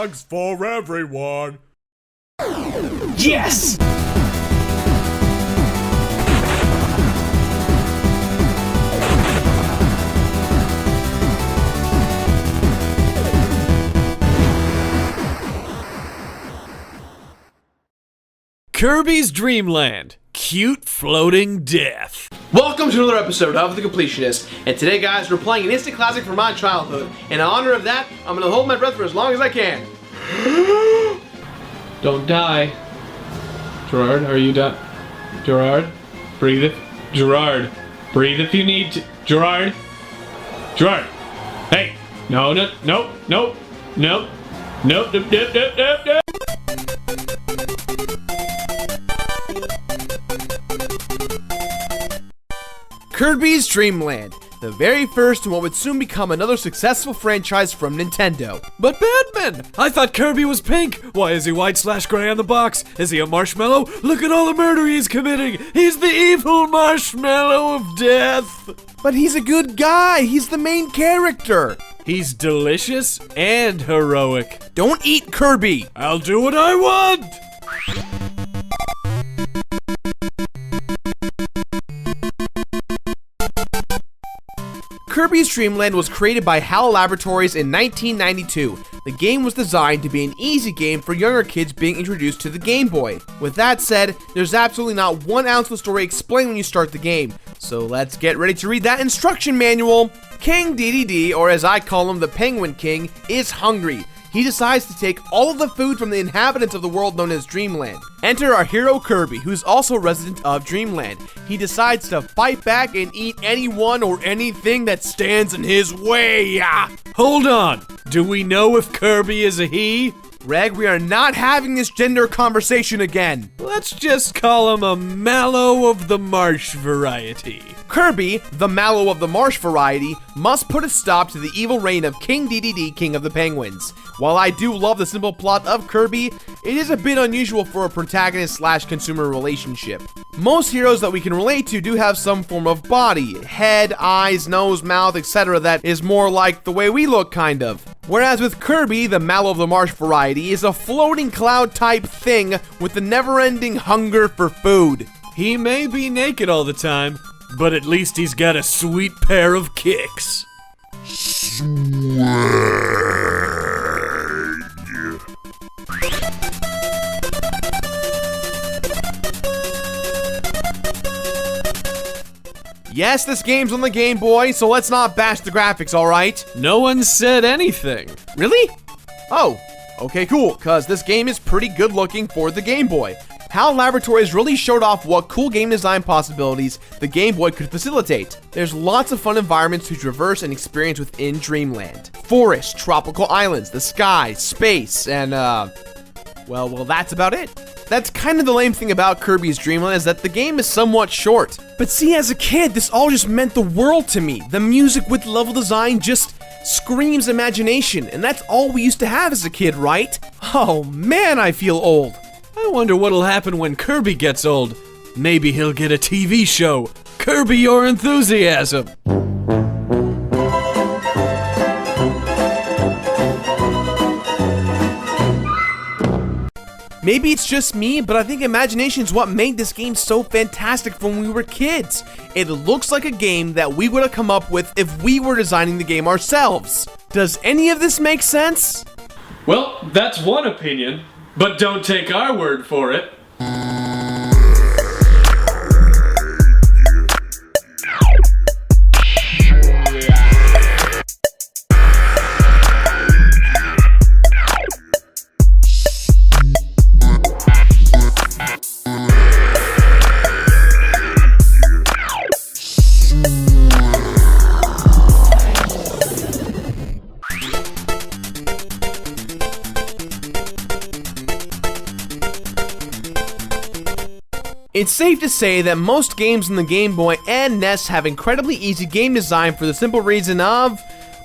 dogs for everyone. Yes! Kirby's Dream Land. Cute floating death. Welcome to another episode of The Completionist, and today guys, we're playing an instant classic from my childhood. In honor of that, I'm gonna hold my breath for as long as I can. Don't die. Gerard, are you done? Gerard? Breathe if... Gerard, breathe if you need to. Gerard? Gerard! Hey! No, no, nope, nope, nope, nope, nope, nope, nope, nope, nope. Kirby's Dream Land, the very first and what would soon become another successful franchise from Nintendo. But Batman! I thought Kirby was pink! Why is he white/gray on the box? Is he a marshmallow? Look at all the murder he's committing! He's the evil marshmallow of death! But he's a good guy, he's the main character. He's delicious and heroic. Don't eat Kirby! I'll do what I want! Kirby's Dream Land was created by HAL Laboratories in 1992. The game was designed to be an easy game for younger kids being introduced to the Game Boy. With that said, there's absolutely not 1 ounce of the story explained when you start the game. So let's get ready to read that instruction manual. King DDD, or as I call him, the Penguin King, is hungry. He decides to take all of the food from the inhabitants of the world known as Dreamland. Enter our hero Kirby, who's also a resident of Dreamland. He decides to fight back and eat anyone or anything that stands in his way. Hold on, do we know if Kirby is a he? Reg, we are not having this gender conversation again. Let's just call him a mallow of the marsh variety. Kirby, the mallow of the marsh variety, must put a stop to the evil reign of King DDD, King of the Penguins. While I do love the simple plot of Kirby, it is a bit unusual for a protagonist/consumer relationship. Most heroes that we can relate to do have some form of body, head, eyes, nose, mouth, etc. that is more like the way we look, kind of. Whereas with Kirby, the mallow of the marsh variety is a floating cloud type thing with the never-ending hunger for food. He may be naked all the time, but at least he's got a sweet pair of kicks. Yes, this game's on the Game Boy, so let's not bash the graphics, alright? No one said anything. Really? Oh, okay, cool, cause this game is pretty good looking for the Game Boy. HAL Laboratories really showed off what cool game design possibilities the Game Boy could facilitate. There's lots of fun environments to traverse and experience within Dreamland. Forests, tropical islands, the sky, space, and well, that's about it. That's kind of the lame thing about Kirby's Dream Land is that the game is somewhat short. But see, as a kid, this all just meant the world to me. The music with level design just screams imagination, and that's all we used to have as a kid, right? Oh man, I feel old. I wonder what'll happen when Kirby gets old. Maybe he'll get a TV show. Kirby Your Enthusiasm. Maybe it's just me, but I think imagination's what made this game so fantastic when we were kids. It looks like a game that we would have come up with if we were designing the game ourselves. Does any of this make sense? Well, that's one opinion, but don't take our word for it. It's safe to say that most games on the Game Boy and NES have incredibly easy game design for the simple reason of,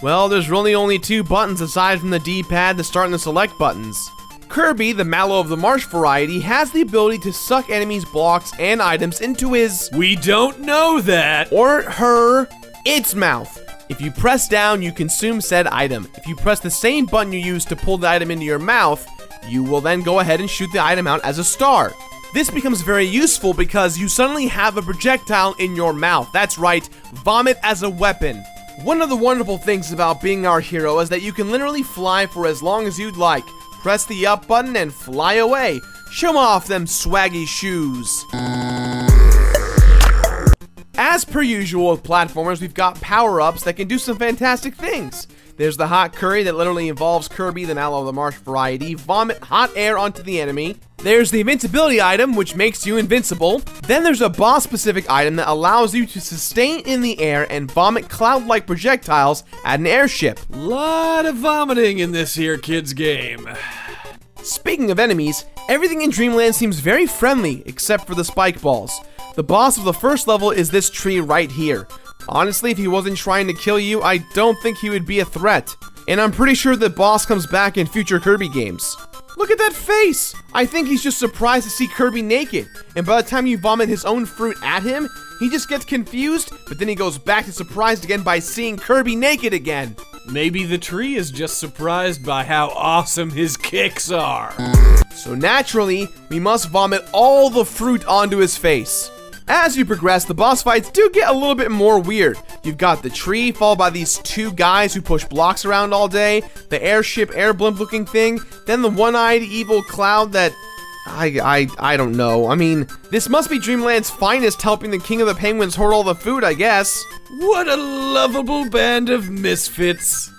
well, there's really only 2 buttons aside from the D-pad, the start and the select buttons. Kirby, the mallow of the marsh variety, has the ability to suck enemies' blocks and items into his... We don't know that! Or her... its mouth. If you press down, you consume said item. If you press the same button you used to pull the item into your mouth, you will then go ahead and shoot the item out as a star. This becomes very useful because you suddenly have a projectile in your mouth. That's right, vomit as a weapon. One of the wonderful things about being our hero is that you can literally fly for as long as you'd like. Press the up button and fly away. Show off them swaggy shoes. As per usual with platformers, we've got power-ups that can do some fantastic things. There's the hot curry that literally involves Kirby, the Mallow of the Marsh variety, vomit hot air onto the enemy. There's the invincibility item, which makes you invincible. Then there's a boss-specific item that allows you to sustain in the air and vomit cloud-like projectiles at an airship. Lot of vomiting in this here kid's game. Speaking of enemies, everything in Dreamland seems very friendly, except for the spike balls. The boss of the first level is this tree right here. Honestly, if he wasn't trying to kill you, I don't think he would be a threat. And I'm pretty sure the boss comes back in future Kirby games. Look at that face! I think he's just surprised to see Kirby naked, and by the time you vomit his own fruit at him, he just gets confused, but then he goes back to surprised again by seeing Kirby naked again. Maybe the tree is just surprised by how awesome his kicks are. So naturally, we must vomit all the fruit onto his face. As you progress, the boss fights do get a little bit more weird. You've got the tree, followed by these two guys who push blocks around all day, the airship air blimp looking thing, then the one-eyed evil cloud that... I don't know. I mean, this must be Dreamland's finest helping the King of the Penguins hoard all the food, I guess. What a lovable band of misfits.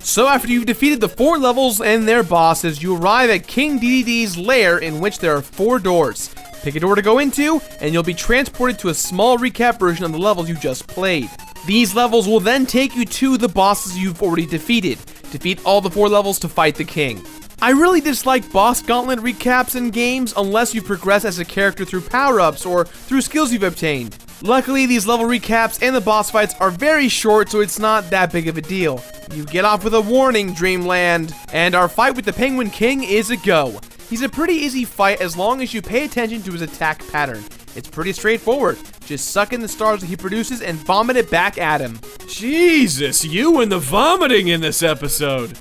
So after you've defeated the 4 levels and their bosses, you arrive at King DDD's lair, in which there are 4 doors. Pick a door to go into, and you'll be transported to a small recap version of the levels you just played. These levels will then take you to the bosses you've already defeated. Defeat all the 4 levels to fight the king. I really dislike boss gauntlet recaps in games unless you progress as a character through power-ups or through skills you've obtained. Luckily, these level recaps and the boss fights are very short, so it's not that big of a deal. You get off with a warning, Dreamland. And our fight with the Penguin King is a go. He's a pretty easy fight as long as you pay attention to his attack pattern. It's pretty straightforward. Just suck in the stars that he produces and vomit it back at him. Jesus, you and the vomiting in this episode.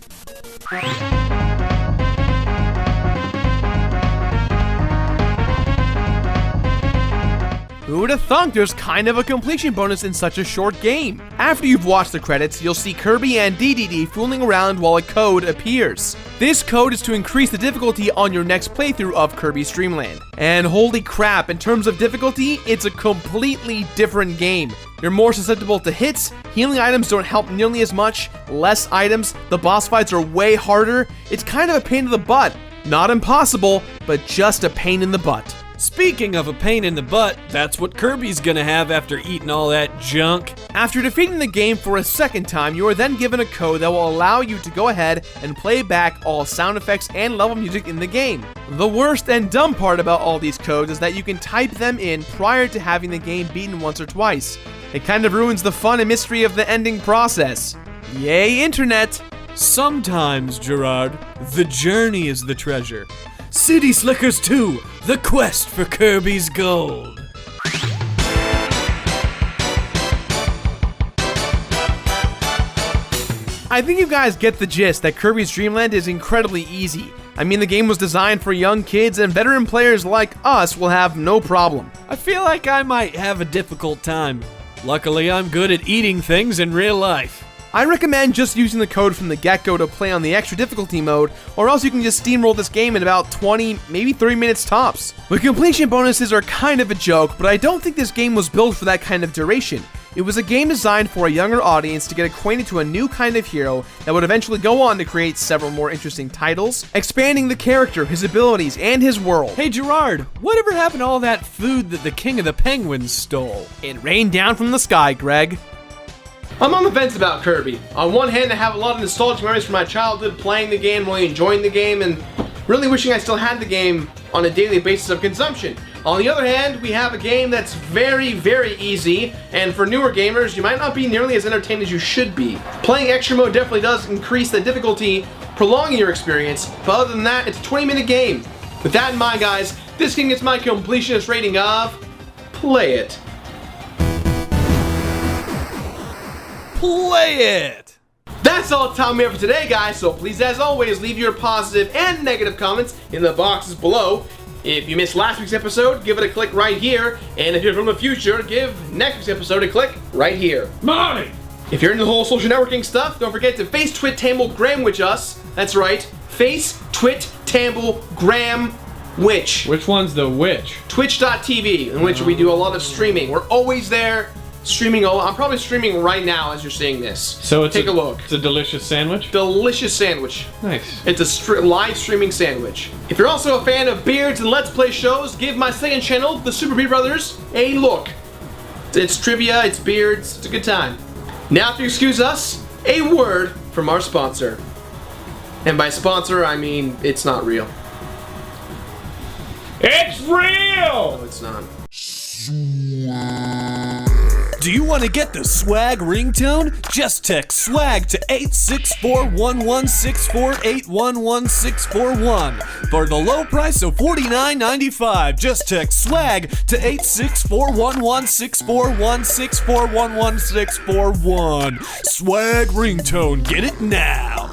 Who would have thunk there's kind of a completion bonus in such a short game? After you've watched the credits, you'll see Kirby and DDD fooling around while a code appears. This code is to increase the difficulty on your next playthrough of Kirby's Dream Land. And holy crap, in terms of difficulty, it's a completely different game. You're more susceptible to hits, healing items don't help nearly as much, less items, the boss fights are way harder. It's kind of a pain in the butt. Not impossible, but just a pain in the butt. Speaking of a pain in the butt, that's what Kirby's gonna have after eating all that junk. After defeating the game for a second time, you are then given a code that will allow you to go ahead and play back all sound effects and level music in the game. The worst and dumb part about all these codes is that you can type them in prior to having the game beaten once or twice. It kind of ruins the fun and mystery of the ending process. Yay, internet! Sometimes, Gerard, the journey is the treasure. City Slickers 2, The Quest for Kirby's Gold. I think you guys get the gist that Kirby's Dream Land is incredibly easy. I mean, the game was designed for young kids, and veteran players like us will have no problem. I feel like I might have a difficult time. Luckily, I'm good at eating things in real life. I recommend just using the code from the get-go to play on the extra difficulty mode, or else you can just steamroll this game in about 20, maybe 30 minutes tops. The completion bonuses are kind of a joke, but I don't think this game was built for that kind of duration. It was a game designed for a younger audience to get acquainted to a new kind of hero that would eventually go on to create several more interesting titles, expanding the character, his abilities, and his world. Hey Gerard, whatever happened to all that food that the King of the Penguins stole? It rained down from the sky, Greg. I'm on the fence about Kirby. On one hand, I have a lot of nostalgic memories from my childhood playing the game, really enjoying the game, and really wishing I still had the game. on a daily basis of consumption. On the other hand, we have a game that's very, very easy, and for newer gamers, you might not be nearly as entertained as you should be. Playing extra mode definitely does increase the difficulty, prolonging your experience, but other than that, it's a 20-minute game. With that in mind, guys, this game gets my completionist rating of play it. Play it! That's all the time we have for today, guys, so please, as always, leave your positive and negative comments in the boxes below. If you missed last week's episode, give it a click right here, and if you're from the future, give next week's episode a click right here. Mommy! If you're into the whole social networking stuff, don't forget to face, twit, tamble, gram witch us. That's right, face, twit, tamble, gram witch. Which one's the witch? Twitch.tv, in which we do a lot of streaming. We're always there streaming. I'm probably streaming right now as you're seeing this. So it's Take a look. It's a delicious sandwich? Delicious sandwich. Nice. It's a live streaming sandwich. If you're also a fan of beards and Let's Play shows, give my second channel, the Super Beard Brothers, a look. It's trivia, it's beards, it's a good time. Now, if you excuse us, a word from our sponsor. And by sponsor, I mean it's not real. It's real! No, it's not. Do you want to get the swag ringtone? Just text swag to 864-1164-811-641. For the low price of $49.95, just text swag to 864-1164-164-11641. Swag ringtone, get it now.